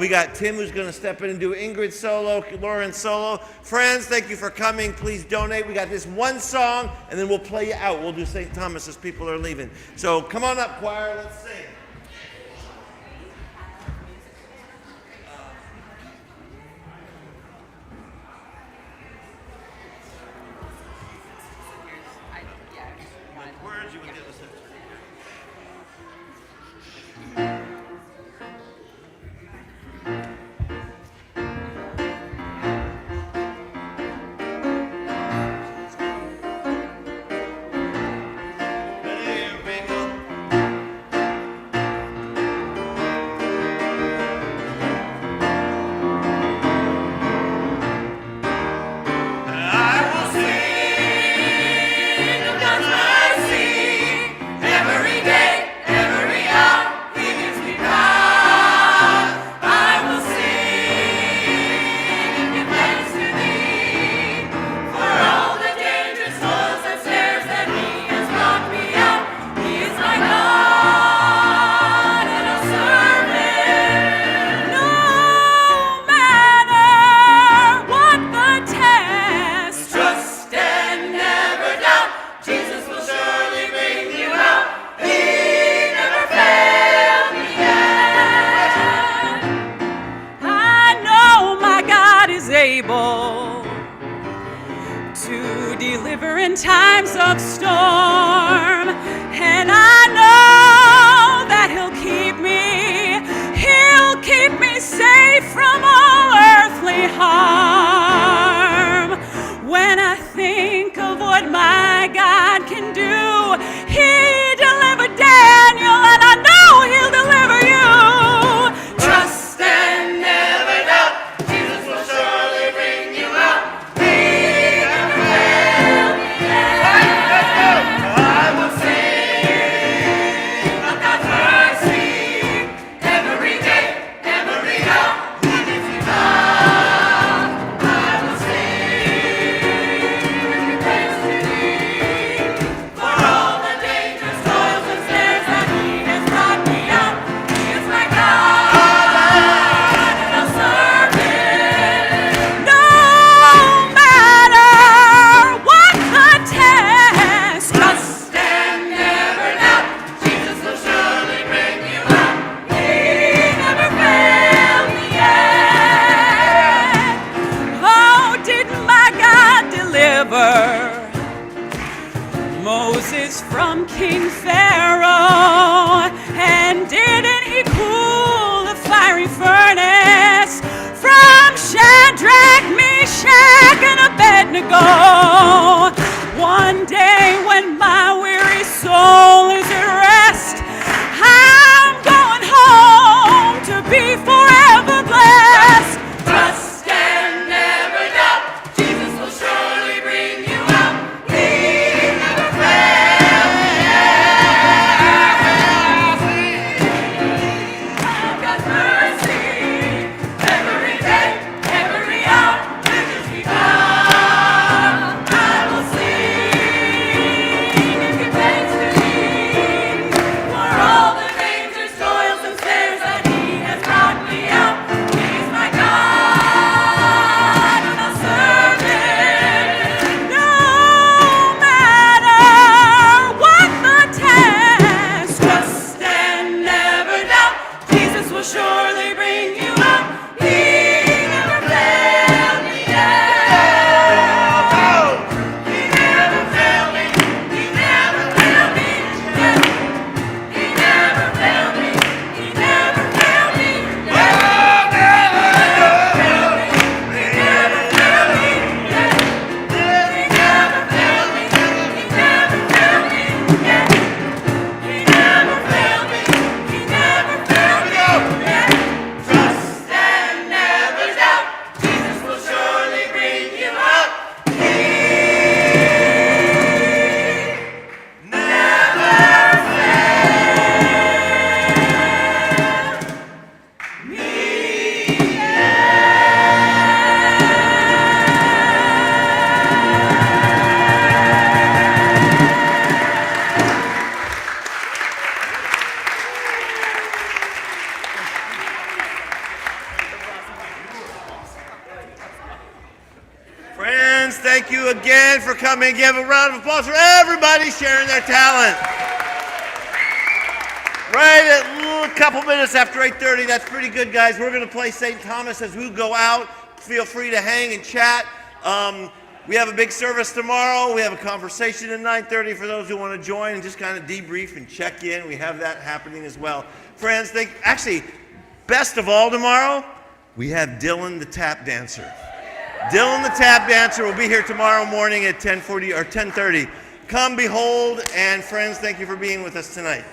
Speaker 1: We got Tim who's going to step in and do Ingrid solo, Lauren solo. Friends, thank you for coming. Please donate. We got this one song, and then we'll play you out. We'll do St. Thomas as people are leaving. So come on up, choir. Let's sing.
Speaker 3: In times of storm, and I know that he'll keep me safe from all earthly harm. When I think of what my God can do, he delivered Daniel, and I know he'll deliver you. Trust and never doubt, Jesus will surely bring you out. Moses from King Pharaoh, and didn't he cool the fiery furnace from Shadrach, Meshach, and Abednego? One day when my weary soul is at rest, I'm going home to be forever blessed. Trust and never doubt, Jesus will surely bring you out. Mercy.
Speaker 1: friends, thank you again for coming. Give a round of applause for everybody sharing their talent. Right at a couple minutes after 8:30, that's pretty good, guys. We're going to play St. Thomas as we go out. Feel free to hang and chat. We have a big service tomorrow. We have a conversation at 9:30 for those who want to join and just kind of debrief and check in. We have that happening as well. Friends, actually, best of all tomorrow, we have Dylan the Tap Dancer. Dylan the Tap Dancer will be here tomorrow morning at 10:40 or 10:30. Come behold, and friends, thank you for being with us tonight.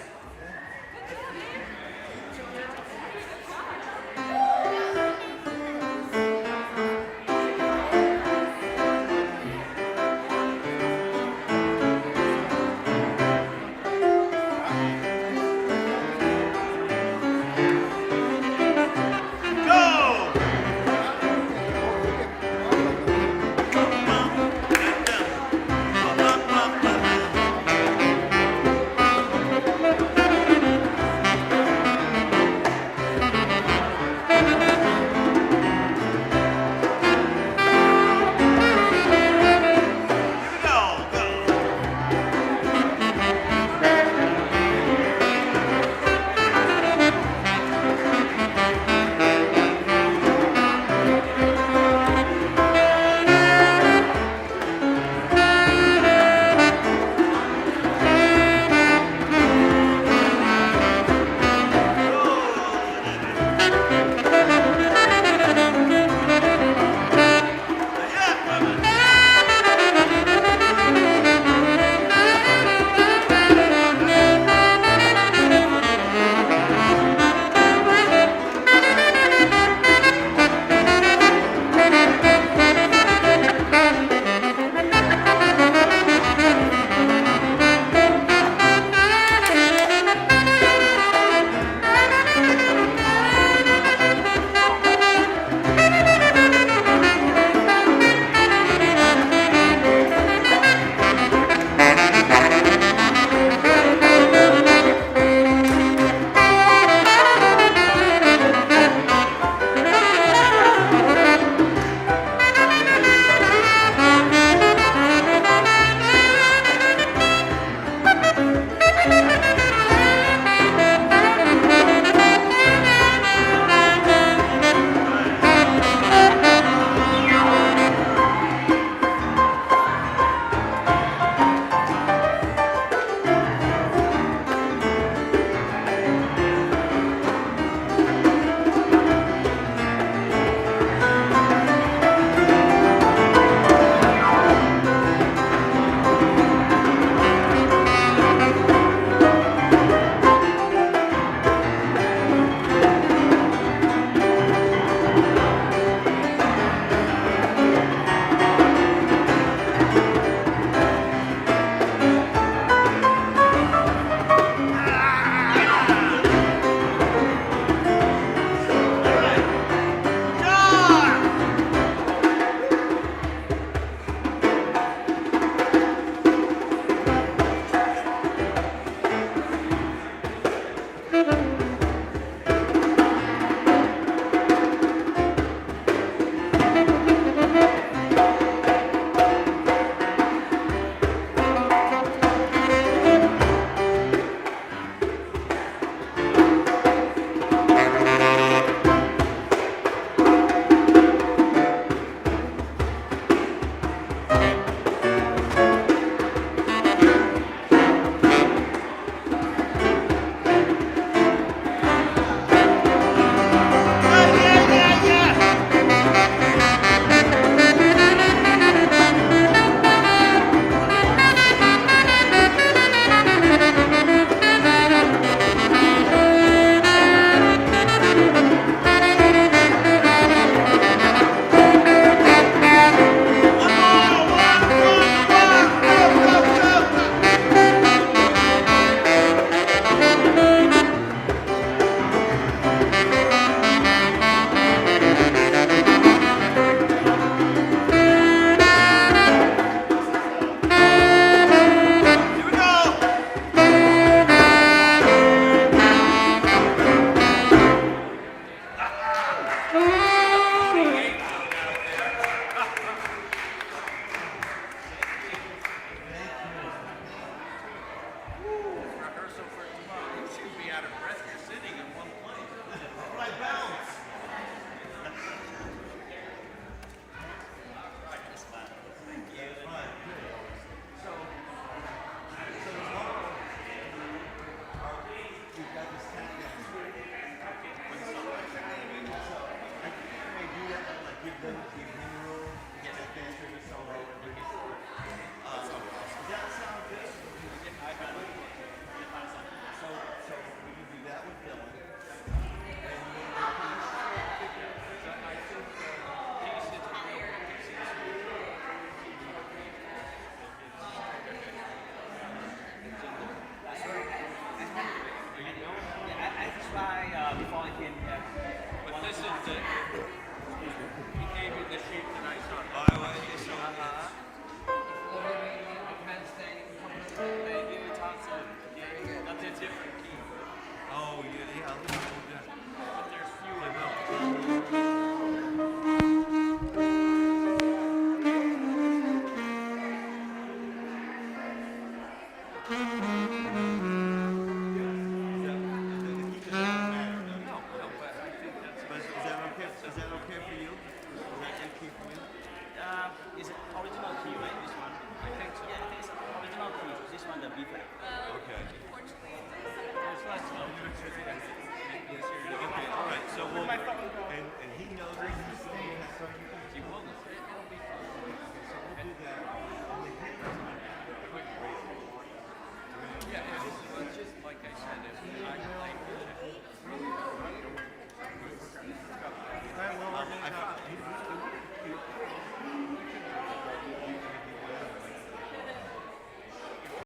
Speaker 2: beef it.